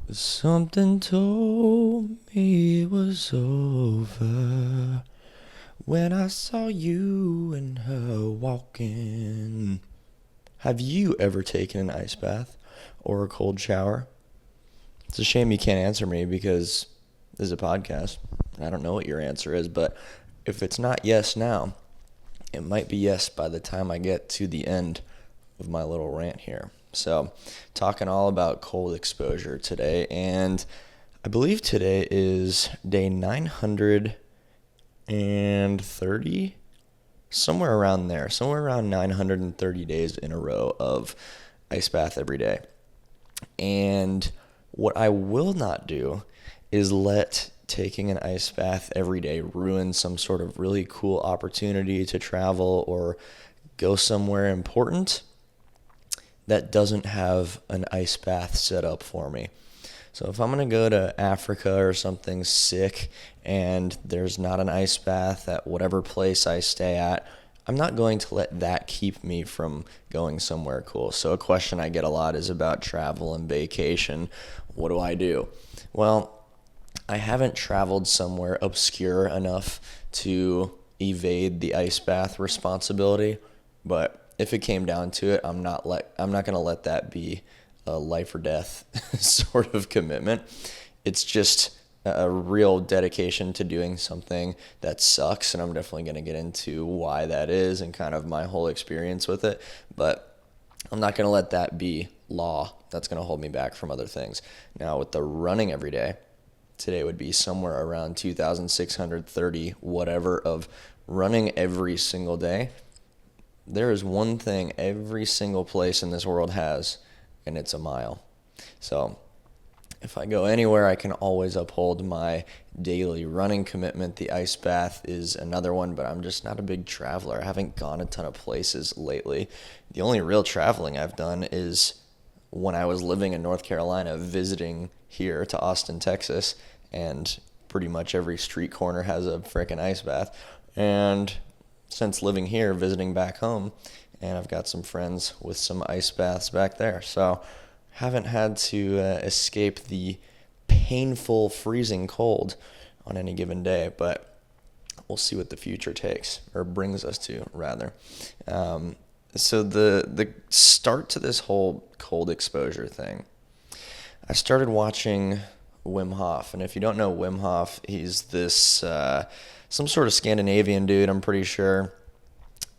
Something told me it was over when I saw you and her walking. Have you ever taken an ice bath or a cold shower? It's a shame you can't answer me because this is a podcast. I don't know what your answer is, but if it's not yes now, it might be yes by the time I get to the end of my little rant here. So, talking all about cold exposure today, and I believe today is day 930, somewhere around there, somewhere around 930 days in a row of ice bath every day. And what I will not do is let taking an ice bath every day ruin some sort of really cool opportunity to travel or go somewhere important that doesn't have an ice bath set up for me. So if I'm going to go to Africa or something sick and there's not an ice bath at whatever place I stay at, I'm not going to let that keep me from going somewhere cool. So a question I get a lot is about travel and vacation. What do I do? Well, I haven't traveled somewhere obscure enough to evade the ice bath responsibility, but if it came down to it, I'm not going to let that be a life or death sort of commitment. It's just a real dedication to doing something that sucks, and I'm definitely going to get into why that is and kind of my whole experience with it, but I'm not going to let that be law. That's going to hold me back from other things. Now, with the running every day, today would be somewhere around 2,630 whatever of running every single day. There is one thing every single place in this world has, and it's a mile. So if I go anywhere, I can always uphold my daily running commitment. The ice bath is another one, but I'm just not a big traveler. I haven't gone a ton of places lately. The only real traveling I've done is when I was living in North Carolina, visiting here to Austin, Texas, and pretty much every street corner has a frickin' ice bath. And since living here, visiting back home, and I've got some friends with some ice baths back there. So haven't had to escape the painful freezing cold on any given day, but we'll see what the future takes, or brings us to, rather. So the start to this whole cold exposure thing, I started watching Wim Hof, and if you don't know Wim Hof, he's this some sort of Scandinavian dude, I'm pretty sure,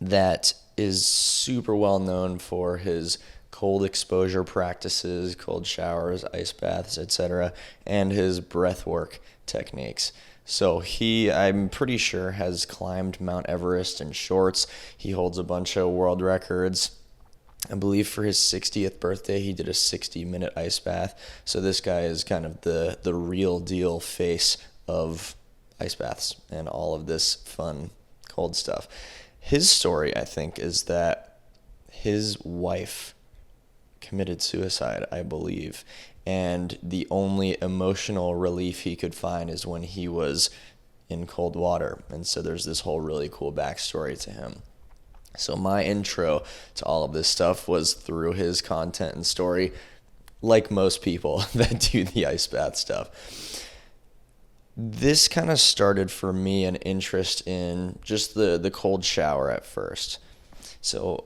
that is super well known for his cold exposure practices, cold showers, ice baths, etc., and his breathwork techniques. So he, I'm pretty sure, has climbed Mount Everest in shorts. He holds a bunch of world records. I believe for his 60th birthday, he did a 60-minute ice bath. So this guy is kind of the real deal face of ice baths and all of this fun cold stuff. His story, I think, is that his wife committed suicide, I believe, and the only emotional relief he could find is when he was in cold water. And so there's this whole really cool backstory to him. So my intro to all of this stuff was through his content and story, like most people that do the ice bath stuff. This kind of started for me an interest in just the cold shower at first. So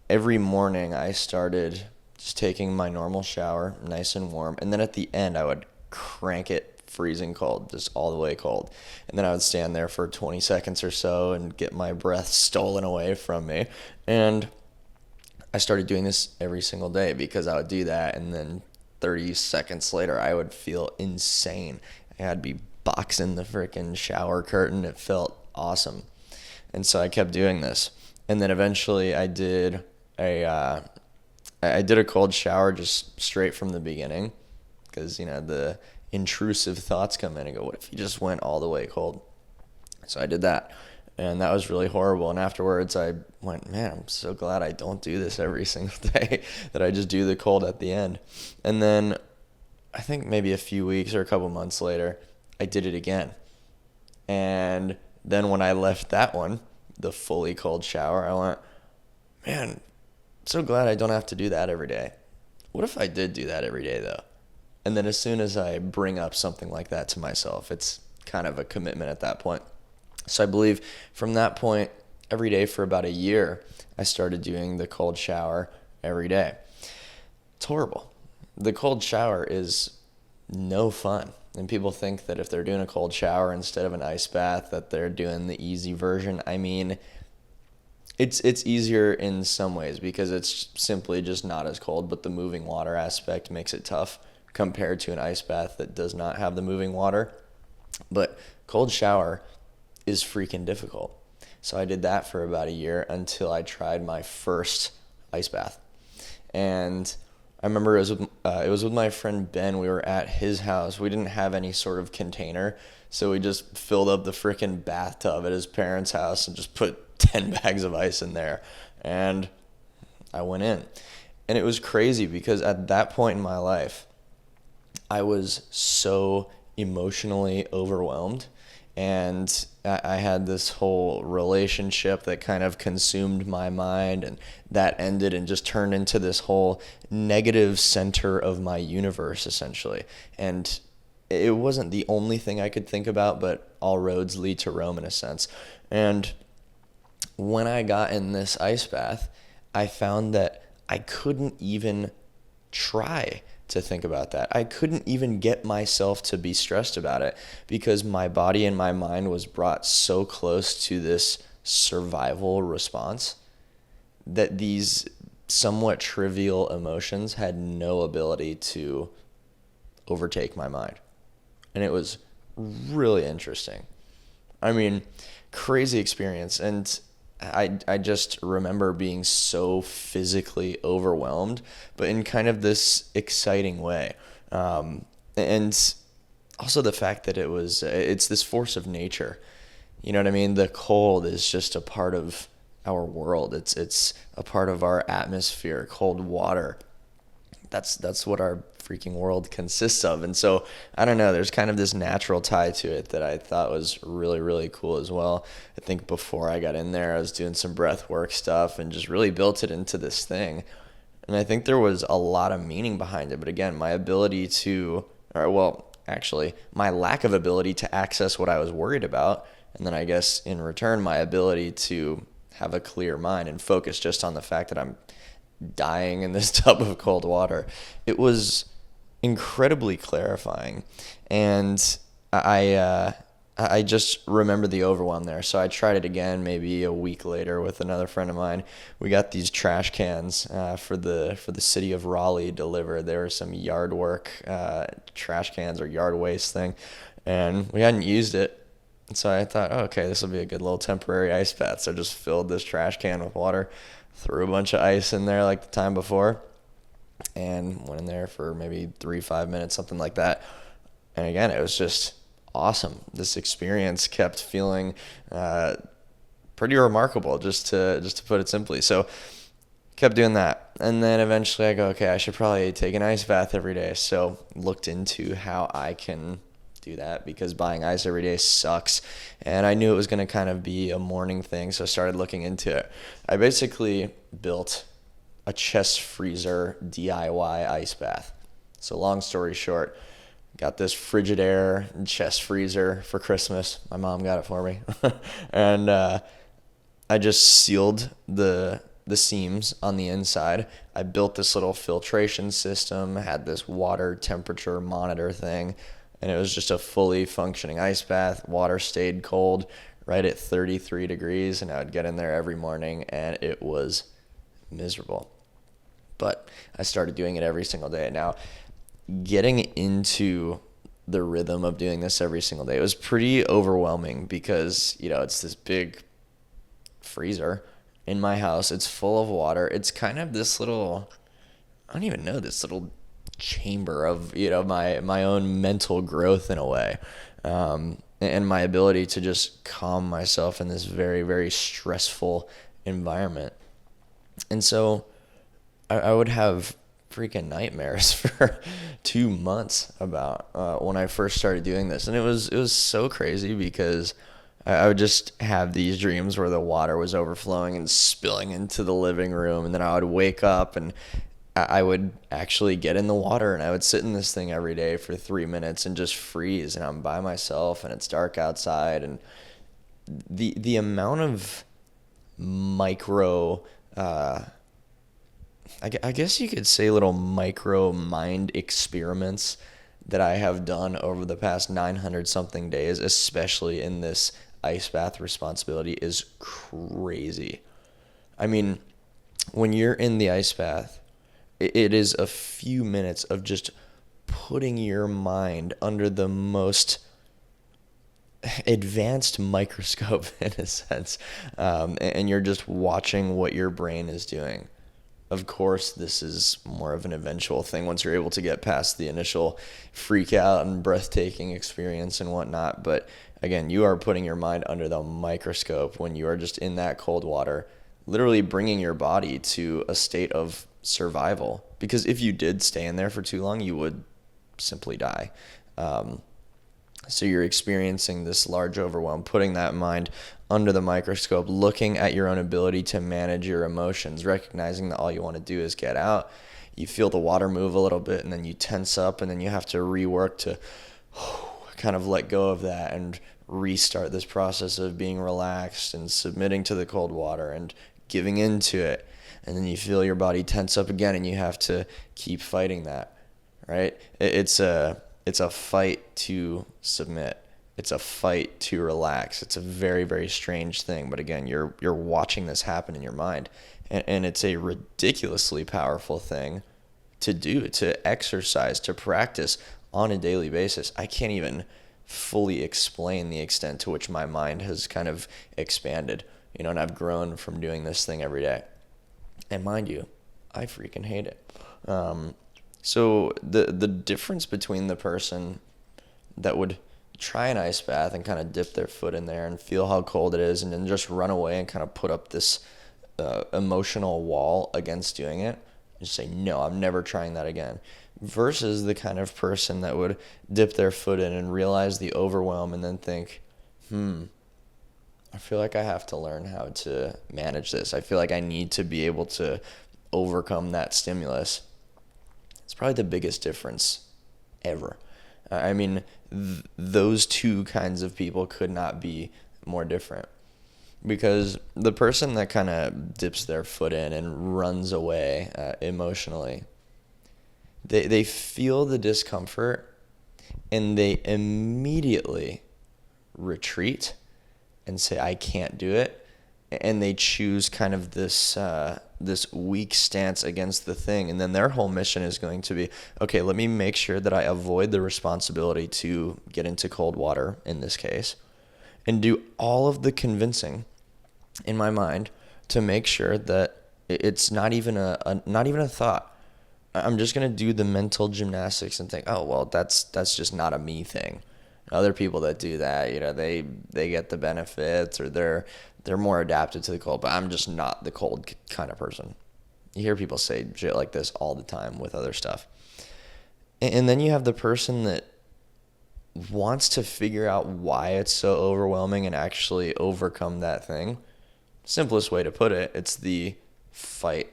every morning I started just taking my normal shower, nice and warm, and then at the end I would crank it freezing cold, just all the way cold. And then I would stand there for 20 seconds or so and get my breath stolen away from me. And I started doing this every single day because I would do that, and then 30 seconds later I would feel insane. I'd be boxing the freaking shower curtain. It felt awesome. And so I kept doing this. And then eventually I did a cold shower just straight from the beginning, because, you know, the intrusive thoughts come in and go, what if you just went all the way cold? So I did that, and that was really horrible. And afterwards I went, man, I'm so glad I don't do this every single day, that I just do the cold at the end. And then I think maybe a few weeks or a couple months later, I did it again. And then when I left that one, the fully cold shower, I went, man, so glad I don't have to do that every day. What if I did do that every day, though? And then as soon as I bring up something like that to myself, it's kind of a commitment at that point. So I believe from that point, every day for about a year, I started doing the cold shower every day. It's horrible. The cold shower is no fun. And people think that if they're doing a cold shower instead of an ice bath, that they're doing the easy version. I mean, it's easier in some ways because it's simply just not as cold, but the moving water aspect makes it tough compared to an ice bath that does not have the moving water. But cold shower is freaking difficult. So I did that for about a year until I tried my first ice bath. And I remember it was with my friend Ben. We were at his house. We didn't have any sort of container, so we just filled up the freaking bathtub at his parents' house and just put 10 bags of ice in there. And I went in. And it was crazy because at that point in my life, I was so emotionally overwhelmed, and I had this whole relationship that kind of consumed my mind, and that ended and just turned into this whole negative center of my universe, essentially. And it wasn't the only thing I could think about, but all roads lead to Rome in a sense. And when I got in this ice bath, I found that I couldn't even try to think about that. I couldn't even get myself to be stressed about it because my body and my mind was brought so close to this survival response that these somewhat trivial emotions had no ability to overtake my mind. And it was really interesting. I mean, crazy experience. And I just remember being so physically overwhelmed, but in kind of this exciting way. And also the fact that it's this force of nature. You know what I mean? The cold is just a part of our world. It's a part of our atmosphere. Cold water. That's what our freaking world consists of. And so, I don't know, there's kind of this natural tie to it that I thought was really, really cool as well. I think before I got in there, I was doing some breath work stuff and just really built it into this thing. And I think there was a lot of meaning behind it. But again, my my lack of ability to access what I was worried about. And then I guess in return, my ability to have a clear mind and focus just on the fact that I'm dying in this tub of cold water. It was incredibly clarifying, and I just remember the overwhelm there. So I tried it again maybe a week later with another friend of mine. We got these trash cans for the city of Raleigh delivered. There were some yard work trash cans or yard waste thing, and we hadn't used it. And so I thought, oh, okay, this will be a good little temporary ice bath. So I just filled this trash can with water, threw a bunch of ice in there like the time before, and went in there for maybe 3-5 minutes, something like that. And again, it was just awesome. This experience kept feeling pretty remarkable, just to put it simply. So kept doing that. And then eventually I go, okay, I should probably take an ice bath every day. So looked into how I can do that because buying ice every day sucks. And I knew it was going to kind of be a morning thing, so I started looking into it. I basically built a chest freezer DIY ice bath. So long story short, got this Frigidaire chest freezer for Christmas. My mom got it for me. And I just sealed the seams on the inside. I built this little filtration system, had this water temperature monitor thing, and it was just a fully functioning ice bath. Water stayed cold right at 33 degrees, and I would get in there every morning, and it was miserable. But I started doing it every single day. Now, getting into the rhythm of doing this every single day, it was pretty overwhelming because, it's this big freezer in my house. It's full of water. It's kind of this little, I don't even know, this little chamber of, my own mental growth in a way. And my ability to just calm myself in this very, very stressful environment. And so I would have freaking nightmares for 2 months about when I first started doing this. And it was so crazy because I would just have these dreams where the water was overflowing and spilling into the living room. And then I would wake up and I would actually get in the water and I would sit in this thing every day for 3 minutes and just freeze. And I'm by myself and it's dark outside. And the amount of micro, I guess you could say little micro mind experiments that I have done over the past 900 something days, especially in this ice bath responsibility, is crazy. I mean, when you're in the ice bath, it is a few minutes of just putting your mind under the most advanced microscope in a sense, and you're just watching what your brain is doing. Of course, this is more of an eventual thing once you're able to get past the initial freak out and breathtaking experience and whatnot. But again, you are putting your mind under the microscope when you are just in that cold water, literally bringing your body to a state of survival. Because if you did stay in there for too long, you would simply die. So you're experiencing this large overwhelm, putting that mind under the microscope, looking at your own ability to manage your emotions, recognizing that all you want to do is get out. You feel the water move a little bit, and then you tense up, and then you have to rework to kind of let go of that and restart this process of being relaxed and submitting to the cold water and giving into it. And then you feel your body tense up again, and you have to keep fighting that, right? It's a fight to submit. It's a fight to relax. It's a very, very strange thing. But again, you're watching this happen in your mind. And it's a ridiculously powerful thing to do, to exercise, to practice on a daily basis. I can't even fully explain the extent to which my mind has kind of expanded, and I've grown from doing this thing every day. And mind you, I freaking hate it. So the difference between the person that would try an ice bath and kind of dip their foot in there and feel how cold it is and then just run away and kind of put up this emotional wall against doing it and say, no, I'm never trying that again, versus the kind of person that would dip their foot in and realize the overwhelm and then think, I feel like I have to learn how to manage this. I feel like I need to be able to overcome that stimulus. It's probably the biggest difference ever. I mean, those two kinds of people could not be more different. Because the person that kind of dips their foot in and runs away emotionally, they feel the discomfort and they immediately retreat and say, I can't do it. And they choose kind of this weak stance against the thing. And then their whole mission is going to be, okay, let me make sure that I avoid the responsibility to get into cold water in this case and do all of the convincing in my mind to make sure that it's not even a thought. I'm just going to do the mental gymnastics and think, oh, well, that's just not a me thing. Other people that do that, they get the benefits or they're more adapted to the cold, but I'm just not the cold kind of person. You hear people say shit like this all the time with other stuff. And then you have the person that wants to figure out why it's so overwhelming and actually overcome that thing. Simplest way to put it, it's the fight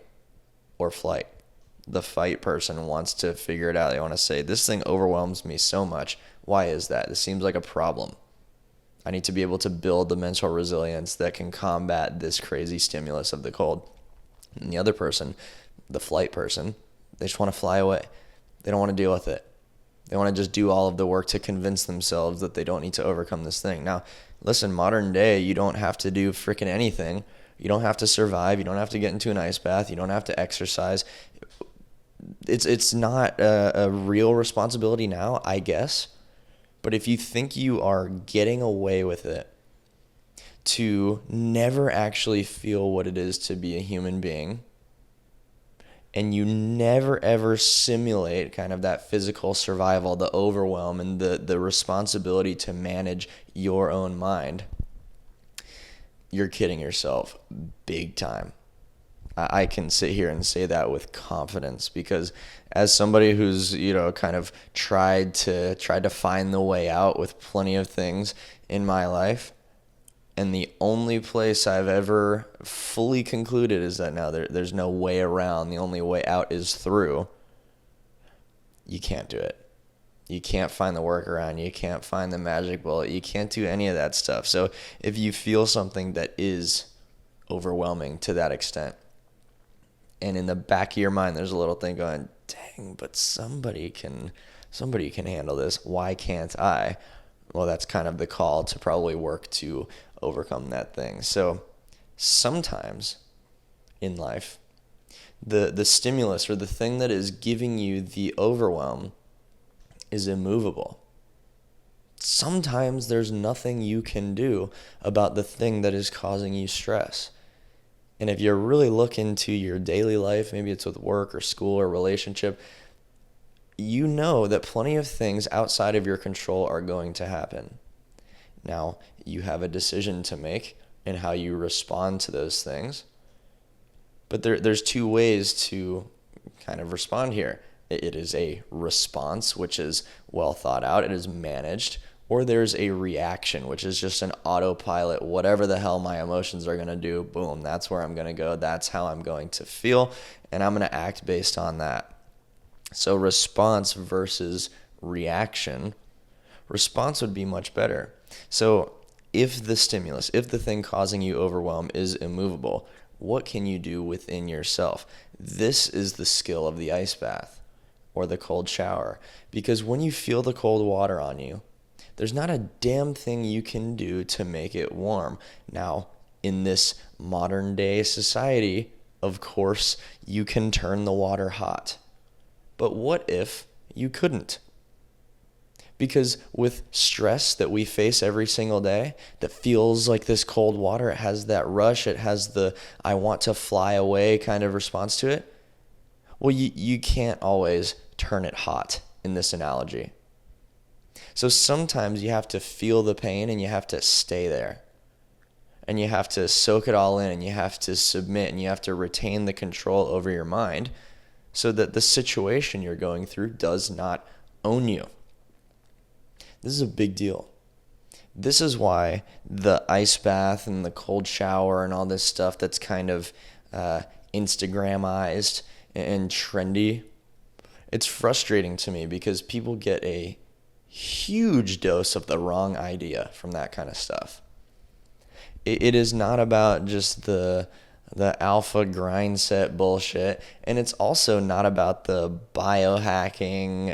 or flight. The fight person wants to figure it out. They want to say, this thing overwhelms me so much. Why is that? This seems like a problem. I need to be able to build the mental resilience that can combat this crazy stimulus of the cold. And the other person, the flight person, they just want to fly away. They don't want to deal with it. They want to just do all of the work to convince themselves that they don't need to overcome this thing. Now, listen, modern day, you don't have to do freaking anything. You don't have to survive. You don't have to get into an ice bath. You don't have to exercise. It's not a real responsibility now, I guess. But if you think you are getting away with it to never actually feel what it is to be a human being, and you never ever simulate kind of that physical survival, the overwhelm, and the responsibility to manage your own mind, you're kidding yourself big time. I can sit here and say that with confidence because as somebody who's, kind of tried to find the way out with plenty of things in my life, And the only place I've ever fully concluded is that now there's no way around. The only way out is through. You can't do it. You can't find the workaround. You can't find the magic bullet. You can't do any of that stuff. So if you feel something that is overwhelming to that extent, and in the back of your mind there's a little thing going, dang, but somebody can handle this. Why can't I? Well, that's kind of the call to probably work to overcome that thing. So sometimes in life, the stimulus or the thing that is giving you the overwhelm is immovable. Sometimes there's nothing you can do about the thing that is causing you stress. And if you really look into your daily life, maybe it's with work or school or relationship, you know that plenty of things outside of your control are going to happen. Now, you have a decision to make in how you respond to those things. But there's two ways to kind of respond here. It is a response, which is well thought out, it is managed, or there's a reaction, which is just an autopilot, whatever the hell my emotions are going to do, boom, that's where I'm going to go, that's how I'm going to feel, and I'm going to act based on that. So response versus reaction, response would be much better. So if the stimulus, if the thing causing you overwhelm is immovable, what can you do within yourself? This is the skill of the ice bath or the cold shower. Because when you feel the cold water on you, there's not a damn thing you can do to make it warm. Now, in this modern day society, of course, you can turn the water hot. But what if you couldn't? Because with stress that we face every single day that feels like this cold water, it has that rush, it has the I want to fly away kind of response to it. Well, you can't always turn it hot in this analogy. So sometimes you have to feel the pain and you have to stay there. And you have to soak it all in and you have to submit and you have to retain the control over your mind so that the situation you're going through does not own you. This is a big deal. This is why the ice bath and the cold shower and all this stuff that's kind of Instagramized and trendy, it's frustrating to me because people get a huge dose of the wrong idea from that kind of stuff. It is not about just the alpha grind set bullshit, and it's also not about the biohacking,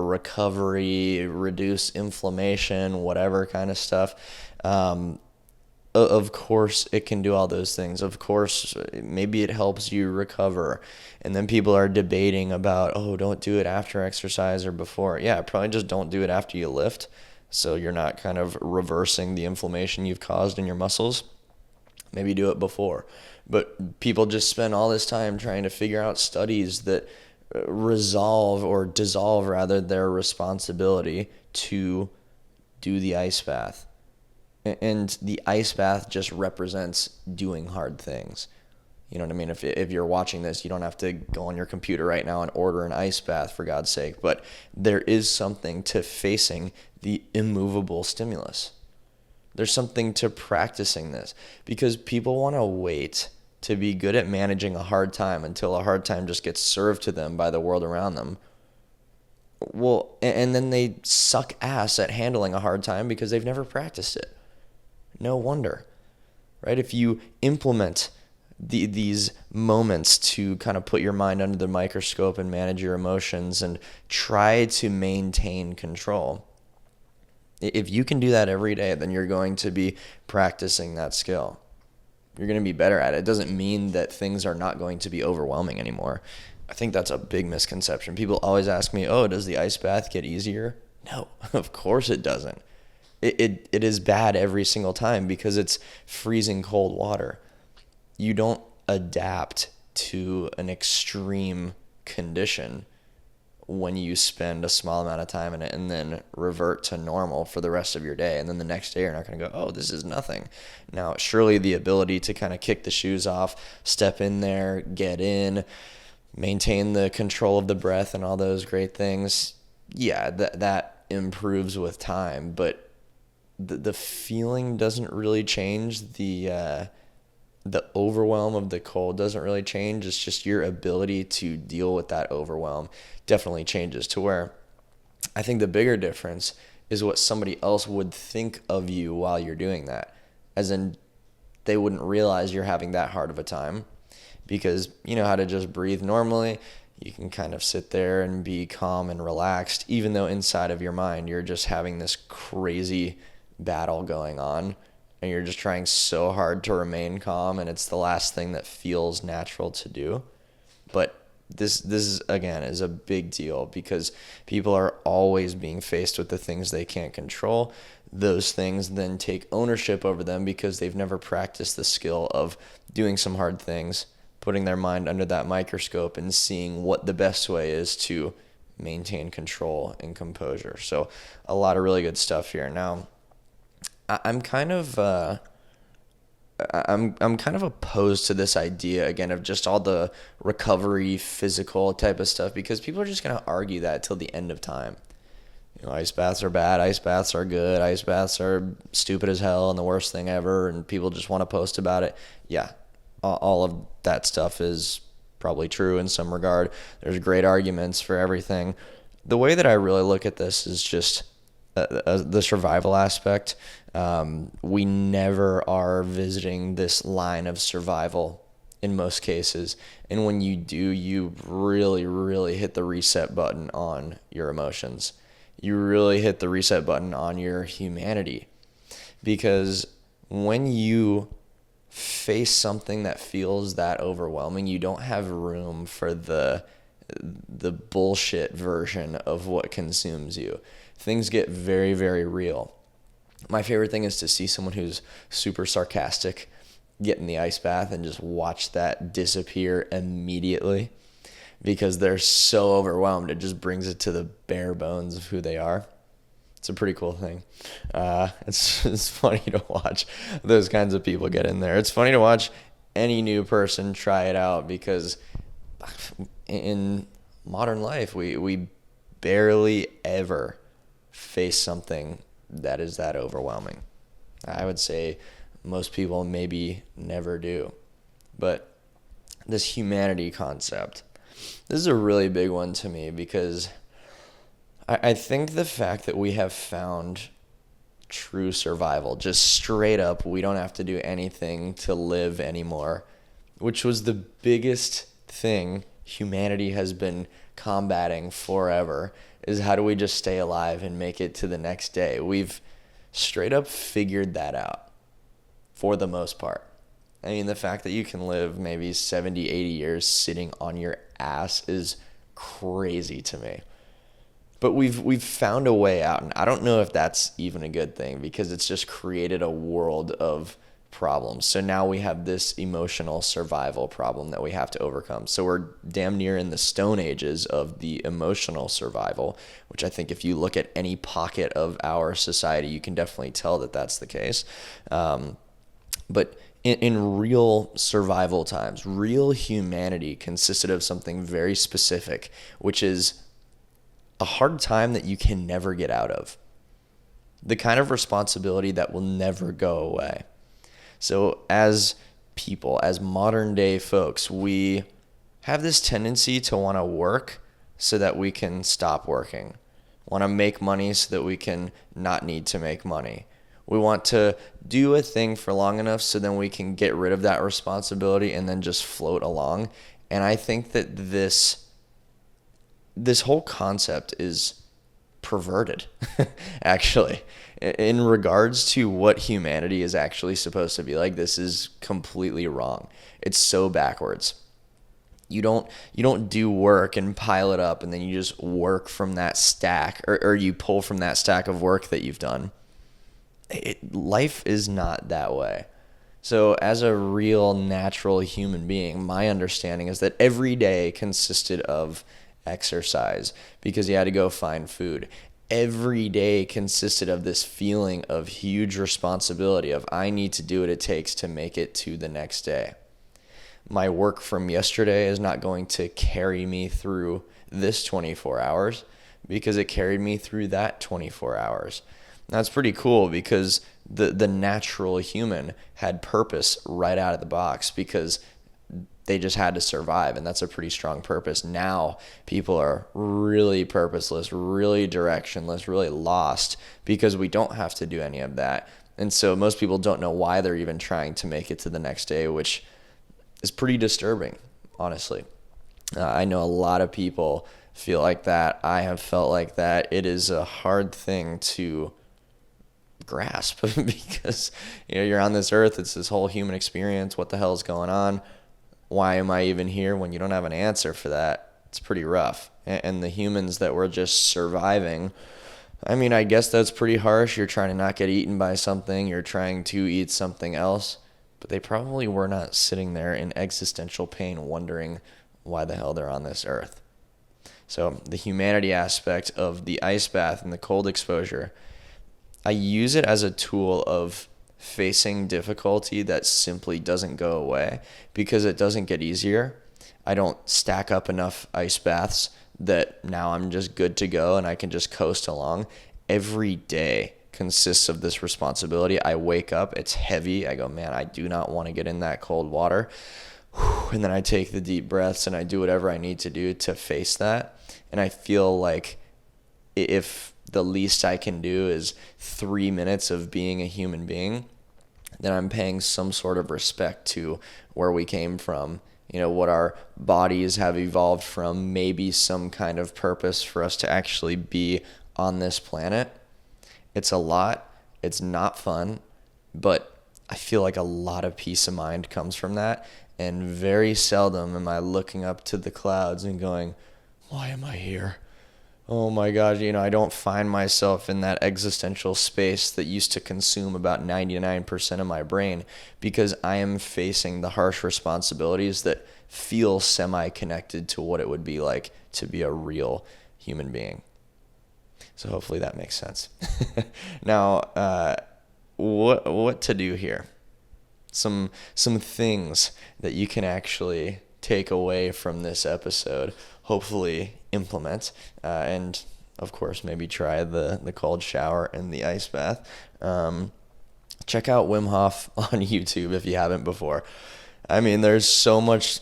recovery, reduce inflammation, whatever kind of stuff. Of course, it can do all those things. Of course, maybe it helps you recover. And then people are debating about, oh, don't do it after exercise or before. Yeah, probably just don't do it after you lift, so you're not kind of reversing the inflammation you've caused in your muscles. Maybe do it before. But people just spend all this time trying to figure out studies that resolve or dissolve, rather, their responsibility to do the ice bath. And the ice bath just represents doing hard things. You know what I mean? If you're watching this, you don't have to go on your computer right now and order an ice bath, for God's sake. But there is something to facing the immovable stimulus. There's something to practicing this, because people want to wait to be good at managing a hard time until a hard time just gets served to them by the world around them. Well, and then they suck ass at handling a hard time because they've never practiced it. No wonder, right? If you implement these moments to kind of put your mind under the microscope and manage your emotions and try to maintain control, if you can do that every day, then you're going to be practicing that skill. You're going to be better at it. It doesn't mean that things are not going to be overwhelming anymore. I think that's a big misconception. People always ask me, oh, does the ice bath get easier? No, of course it doesn't. It is bad every single time because it's freezing cold water. You don't adapt to an extreme condition when you spend a small amount of time in it and then revert to normal for the rest of your day. And then the next day you're not going to go, oh, this is nothing. Now, surely the ability to kind of kick the shoes off, step in there, get in, maintain the control of the breath and all those great things, yeah, that improves with time. But the feeling doesn't really change. The overwhelm of the cold doesn't really change. It's just your ability to deal with that overwhelm definitely changes, to where I think the bigger difference is what somebody else would think of you while you're doing that. As in, they wouldn't realize you're having that hard of a time, because you know how to just breathe normally. You can kind of sit there and be calm and relaxed, even though inside of your mind you're just having this crazy battle going on, and you're just trying so hard to remain calm, and it's the last thing that feels natural to do. But this is, again, is a big deal, because people are always being faced with the things they can't control. Those things then take ownership over them because they've never practiced the skill of doing some hard things, putting their mind under that microscope and seeing what the best way is to maintain control and composure. So a lot of really good stuff here. Now, I'm kind of I'm kind of opposed to this idea, again, of just all the recovery physical type of stuff, because people are just going to argue that till the end of time. You know, ice baths are bad, ice baths are good, ice baths are stupid as hell and the worst thing ever, and people just want to post about it. Yeah, all of that stuff is probably true in some regard. There's great arguments for everything. The way that I really look at this is just the survival aspect. We never are visiting this line of survival in most cases. And when you do, you really, really hit the reset button on your emotions. You really hit the reset button on your humanity. Because when you face something that feels that overwhelming, you don't have room for the bullshit version of what consumes you. Things get very, very real. My favorite thing is to see someone who's super sarcastic get in the ice bath and just watch that disappear immediately, because they're so overwhelmed. It just brings it to the bare bones of who they are. It's a pretty cool thing. It's funny to watch those kinds of people get in there. It's funny to watch any new person try it out, because in modern life, we barely ever face something that is that overwhelming. I would say most people maybe never do. But this humanity concept, this is a really big one to me, because I think the fact that we have found true survival, just straight up, we don't have to do anything to live anymore, which was the biggest thing humanity has been combating forever, is how do we just stay alive and make it to the next day. We've straight up figured that out for the most part. I mean, the fact that you can live maybe 70, 80 years sitting on your ass is crazy to me. But we've found a way out, and I don't know if that's even a good thing, because it's just created a world of problems. So now we have this emotional survival problem that we have to overcome. So we're damn near in the stone ages of the emotional survival, which I think if you look at any pocket of our society, you can definitely tell that that's the case. But in real survival times, real humanity consisted of something very specific, which is a hard time that you can never get out of. The kind of responsibility that will never go away. So as people, as modern day folks, we have this tendency to want to work so that we can stop working. Want to make money so that we can not need to make money. We want to do a thing for long enough so then we can get rid of that responsibility and then just float along. And I think that this whole concept is perverted, actually. In regards to what humanity is actually supposed to be like, this is completely wrong. It's so backwards. You don't do work and pile it up and then you just work from that stack, or you pull from that stack of work that you've done. Life is not that way. So as a real natural human being, my understanding is that every day consisted of exercise, because you had to go find food. Every day consisted of this feeling of huge responsibility of I need to do what it takes to make it to the next day. My work from yesterday is not going to carry me through this 24 hours because it carried me through that 24 hours. That's pretty cool because the natural human had purpose right out of the box because they just had to survive, and that's a pretty strong purpose. Now people are really purposeless, really directionless, really lost because we don't have to do any of that. And so most people don't know why they're even trying to make it to the next day, which is pretty disturbing, honestly. I know a lot of people feel like that. I have felt like that. It is a hard thing to grasp because you're on this earth. It's this whole human experience. What the hell is going on? Why am I even here? When you don't have an answer for that, it's pretty rough. And the humans that were just surviving, I mean, I guess that's pretty harsh. You're trying to not get eaten by something. You're trying to eat something else. But they probably were not sitting there in existential pain wondering why the hell they're on this earth. So the humanity aspect of the ice bath and the cold exposure, I use it as a tool of facing difficulty that simply doesn't go away because it doesn't get easier. I don't stack up enough ice baths that now I'm just good to go and I can just coast along. Every day consists of this responsibility. I wake up, it's heavy. I go, man, I do not want to get in that cold water. And then I take the deep breaths and I do whatever I need to do to face that. And I feel like if the least I can do is 3 minutes of being a human being, then I'm paying some sort of respect to where we came from, what our bodies have evolved from, maybe some kind of purpose for us to actually be on this planet. It's a lot. It's not fun, but I feel like a lot of peace of mind comes from that. And very seldom am I looking up to the clouds and going, why am I here? Oh my gosh, I don't find myself in that existential space that used to consume about 99% of my brain because I am facing the harsh responsibilities that feel semi-connected to what it would be like to be a real human being. So hopefully that makes sense. Now, what to do here? Some things that you can actually take away from this episode, hopefully implement, and of course maybe try the cold shower and the ice bath. Check out Wim Hof on YouTube if you haven't before. I mean, there's so much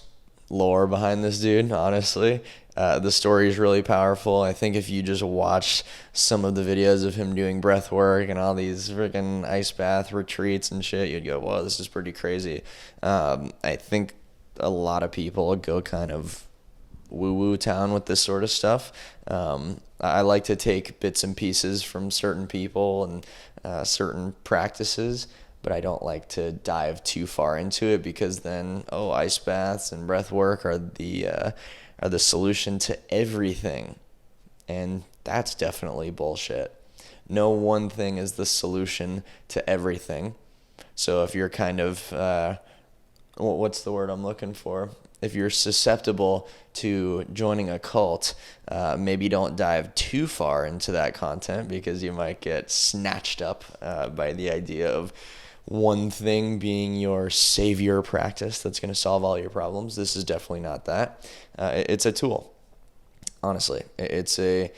lore behind this dude, honestly. The story is really powerful. I think if you just watch some of the videos of him doing breath work and all these freaking ice bath retreats and shit, you'd go, whoa, this is pretty crazy. I think a lot of people go kind of woo-woo town with this sort of stuff. I like to take bits and pieces from certain people and certain practices, but I don't like to dive too far into it because then, ice baths and breath work are the solution to everything. And that's definitely bullshit. No one thing is the solution to everything. So if you're kind of, what's the word I'm looking for? If you're susceptible to joining a cult, maybe don't dive too far into that content because you might get snatched up by the idea of one thing being your savior practice that's going to solve all your problems. This is definitely not that. It's a tool. Honestly, it's a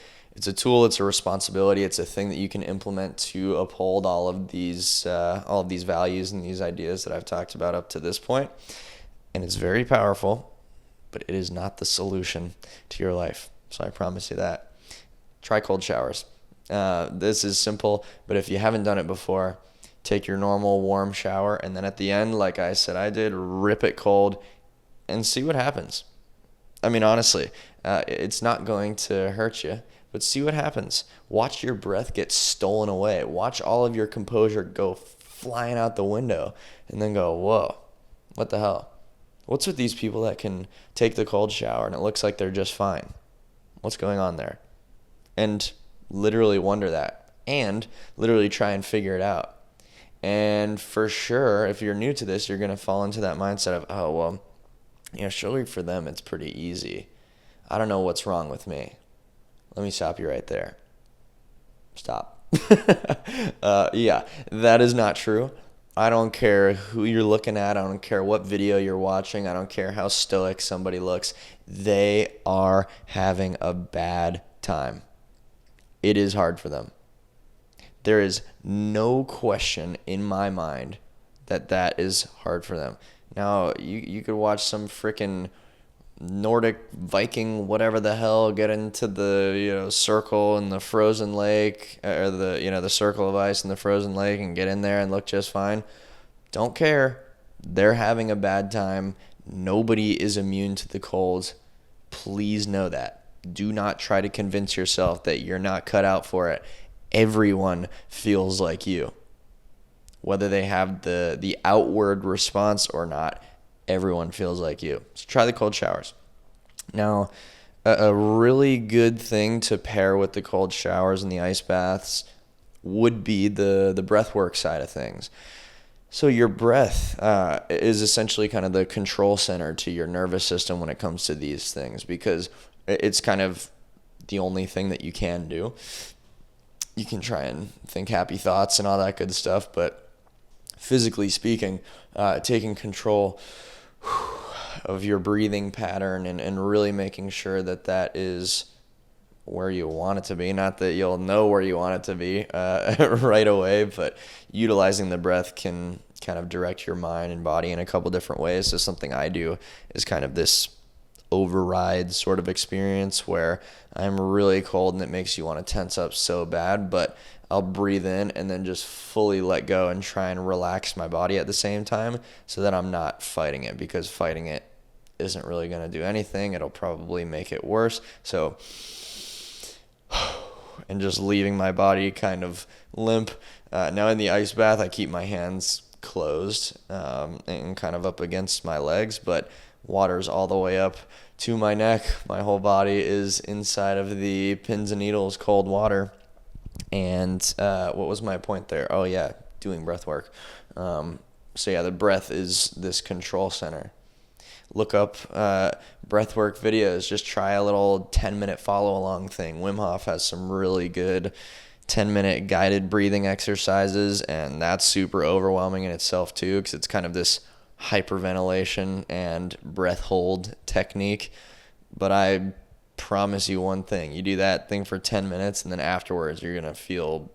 tool. It's a responsibility. It's a thing that you can implement to uphold all of these values and these ideas that I've talked about up to this point. And it's very powerful, but it is not the solution to your life. So I promise you that. Try cold showers. This is simple, but if you haven't done it before, take your normal warm shower, and then at the end, like I said I did, rip it cold and see what happens. I mean, honestly, it's not going to hurt you, but see what happens. Watch your breath get stolen away. Watch all of your composure go flying out the window, and then go, whoa, what the hell? What's with these people that can take the cold shower and it looks like they're just fine? What's going on there? And literally wonder that, and literally try and figure it out. And for sure, if you're new to this, you're going to fall into that mindset of, surely for them it's pretty easy. I don't know what's wrong with me. Let me stop you right there. Stop. Yeah, that is not true. I don't care who you're looking at. I don't care what video you're watching. I don't care how stoic somebody looks. They are having a bad time. It is hard for them. There is no question in my mind that that is hard for them. Now, you could watch some freaking Nordic Viking, whatever the hell, get into the circle in the frozen lake, or the circle of ice in the frozen lake, and get in there and look just fine. Don't care. They're having a bad time. Nobody is immune to the cold. Please know that. Do not try to convince yourself that you're not cut out for it. Everyone feels like you. Whether they have the outward response or not, everyone feels like you. So try the cold showers. Now, a really good thing to pair with the cold showers and the ice baths would be the breath work side of things. So your breath is essentially kind of the control center to your nervous system when it comes to these things, because it's kind of the only thing that you can do. You can try and think happy thoughts and all that good stuff, but physically speaking, taking control of your breathing pattern and really making sure that that is where you want it to be. Not that you'll know where you want it to be right away, but utilizing the breath can kind of direct your mind and body in a couple different ways. So something I do is kind of this override sort of experience where I'm really cold and it makes you want to tense up so bad, but I'll breathe in and then just fully let go and try and relax my body at the same time so that I'm not fighting it, because fighting it isn't really going to do anything. It'll probably make it worse. So, and just leaving my body kind of limp. Now in the ice bath, I keep my hands closed and kind of up against my legs, but water's all the way up to my neck. My whole body is inside of the pins and needles cold water. And what was my point there? Oh yeah, doing breath work. So yeah, the breath is this control center. Look up breathwork videos. Just try a little 10-minute follow-along thing. Wim Hof has some really good 10-minute guided breathing exercises, and that's super overwhelming in itself too, because it's kind of this hyperventilation and breath hold technique. But I promise you one thing. You do that thing for 10 minutes, and then afterwards you're going to feel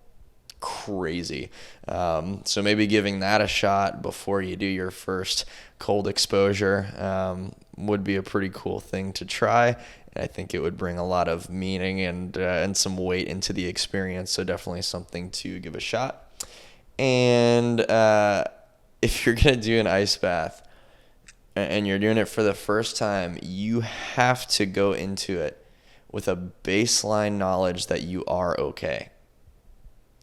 crazy. So maybe giving that a shot before you do your first cold exposure would be a pretty cool thing to try. And I think it would bring a lot of meaning and some weight into the experience. So definitely something to give a shot. And if you're going to do an ice bath and you're doing it for the first time, you have to go into it with a baseline knowledge that you are okay.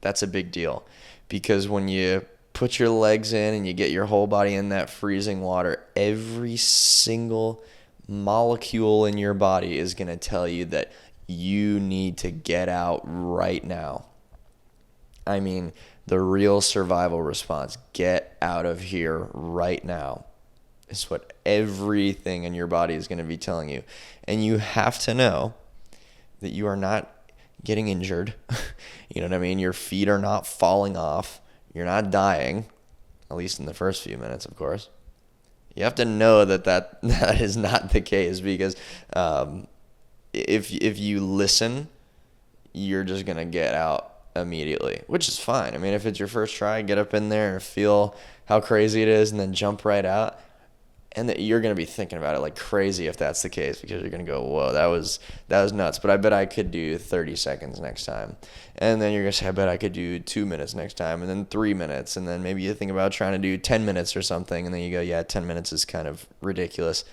That's a big deal, because when you put your legs in and you get your whole body in that freezing water, every single molecule in your body is going to tell you that you need to get out right now. I mean, the real survival response, get out of here right now, is what everything in your body is going to be telling you. And you have to know that you are not getting injured. You know what I mean? Your feet are not falling off. You're not dying, at least in the first few minutes, of course. You have to know that is not the case, because if you listen, you're just going to get out immediately, which is fine. I mean, if it's your first try, get up in there and feel how crazy it is and then jump right out. And that you're going to be thinking about it like crazy if that's the case, because you're going to go, whoa, that was nuts. But I bet I could do 30 seconds next time. And then you're going to say, I bet I could do 2 minutes next time, and then 3 minutes. And then maybe you think about trying to do 10 minutes or something. And then you go, yeah, 10 minutes is kind of ridiculous.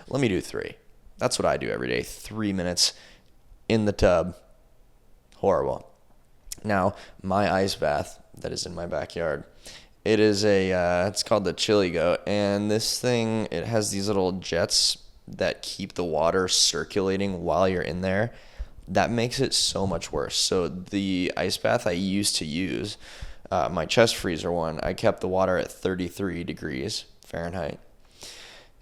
Let me do 3. That's what I do every day. 3 minutes in the tub. Horrible. Now, my ice bath that is in my backyard, it is it's called the Chili Goat, and this thing, it has these little jets that keep the water circulating while you're in there. That makes it so much worse. So the ice bath I used to use, my chest freezer one, I kept the water at 33 degrees Fahrenheit.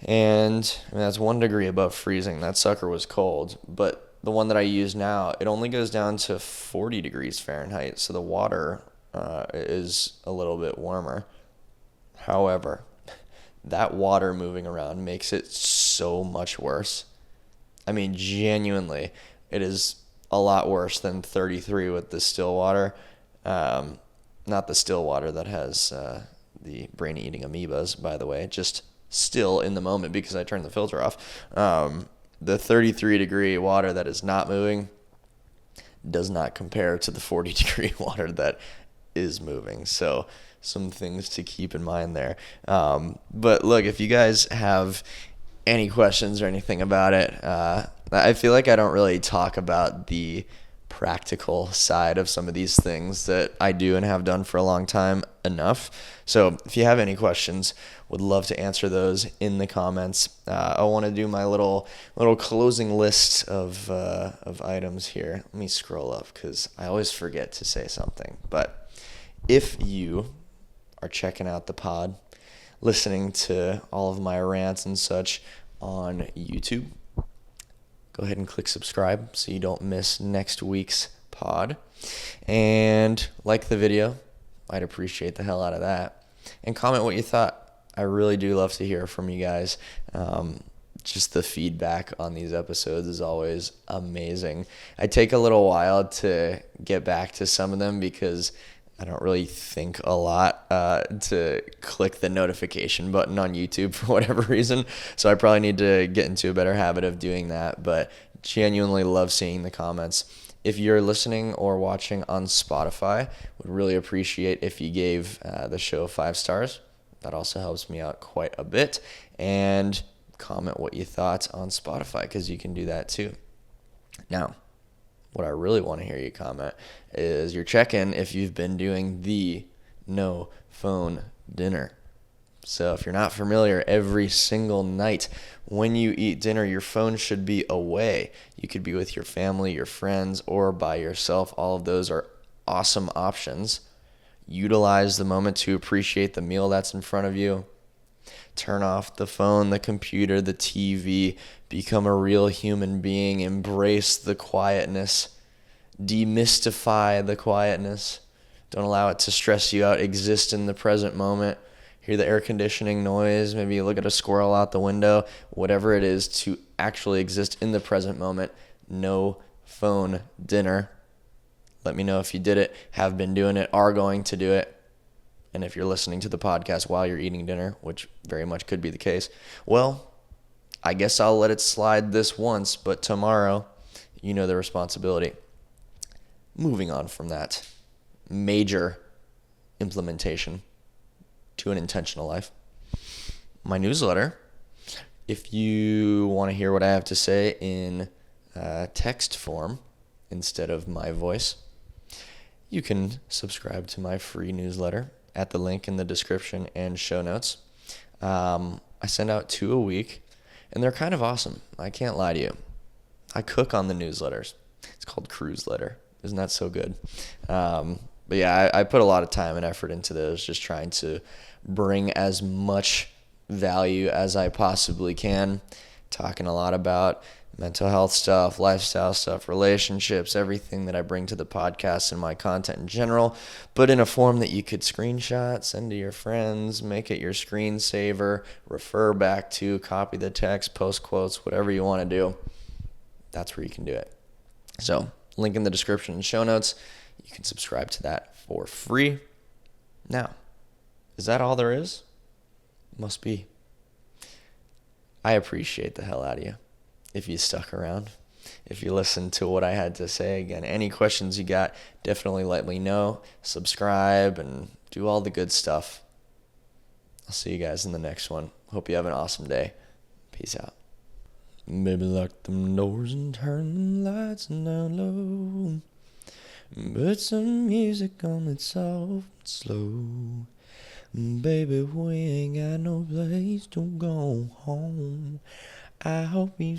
And I mean, that's 1 degree above freezing. That sucker was cold. But the one that I use now, it only goes down to 40 degrees Fahrenheit. So the water is a little bit warmer. However, that water moving around makes it so much worse. I mean, genuinely, it is a lot worse than 33 with the still water. not the still water that has the brain-eating amoebas, by the way, just still in the moment because I turned the filter off. The 33-degree water that is not moving does not compare to the 40-degree water that is moving. So some things to keep in mind there. But look, if you guys have any questions or anything about it, I feel like I don't really talk about the practical side of some of these things that I do and have done for a long time enough. So if you have any questions, would love to answer those in the comments. I want to do my little closing list of items here. Let me scroll up because I always forget to say something. But if you are checking out the pod, listening to all of my rants and such on YouTube, go ahead and click subscribe so you don't miss next week's pod. And like the video. I'd appreciate the hell out of that. And comment what you thought. I really do love to hear from you guys. Just the feedback on these episodes is always amazing. I take a little while to get back to some of them because I don't really think a lot to click the notification button on YouTube for whatever reason. So I probably need to get into a better habit of doing that. But genuinely love seeing the comments. If you're listening or watching on Spotify, would really appreciate if you gave the show 5 stars. That also helps me out quite a bit. And comment what you thought on Spotify because you can do that too. Now, what I really want to hear you comment is your check-in if you've been doing the no phone dinner. So if you're not familiar, every single night when you eat dinner, your phone should be away. You could be with your family, your friends, or by yourself. All of those are awesome options. Utilize the moment to appreciate the meal that's in front of you. Turn off the phone, the computer, the TV. Become a real human being. Embrace the quietness. Demystify the quietness. Don't allow it to stress you out. Exist in the present moment. Hear the air conditioning noise. Maybe look at a squirrel out the window. Whatever it is to actually exist in the present moment. No phone dinner. Let me know if you did it, have been doing it, are going to do it. And if you're listening to the podcast while you're eating dinner, which very much could be the case, well, I guess I'll let it slide this once, but tomorrow, you know the responsibility. Moving on from that major implementation to an intentional life. My newsletter, if you want to hear what I have to say in text form instead of my voice, you can subscribe to my free newsletter at the link in the description and show notes. I send out 2 a week, and they're kind of awesome. I can't lie to you. I cook on the newsletters. It's called Cruise Letter. Isn't that so good? But yeah, I put a lot of time and effort into those, just trying to bring as much value as I possibly can. Talking a lot about mental health stuff, lifestyle stuff, relationships, everything that I bring to the podcast and my content in general, but in a form that you could screenshot, send to your friends, make it your screensaver, refer back to, copy the text, post quotes, whatever you want to do. That's where you can do it. So, link in the description and show notes. You can subscribe to that for free. Now, is that all there is? Must be. I appreciate the hell out of you. If you stuck around, if you listened to what I had to say. Again, any questions you got, definitely let me know. Subscribe and do all the good stuff. I'll see you guys in the next one. Hope you have an awesome day. Peace out. Baby, lock them doors and turn the lights down low. Put some music on that's soft and slow. Baby, we ain't got no place to go home. I hope you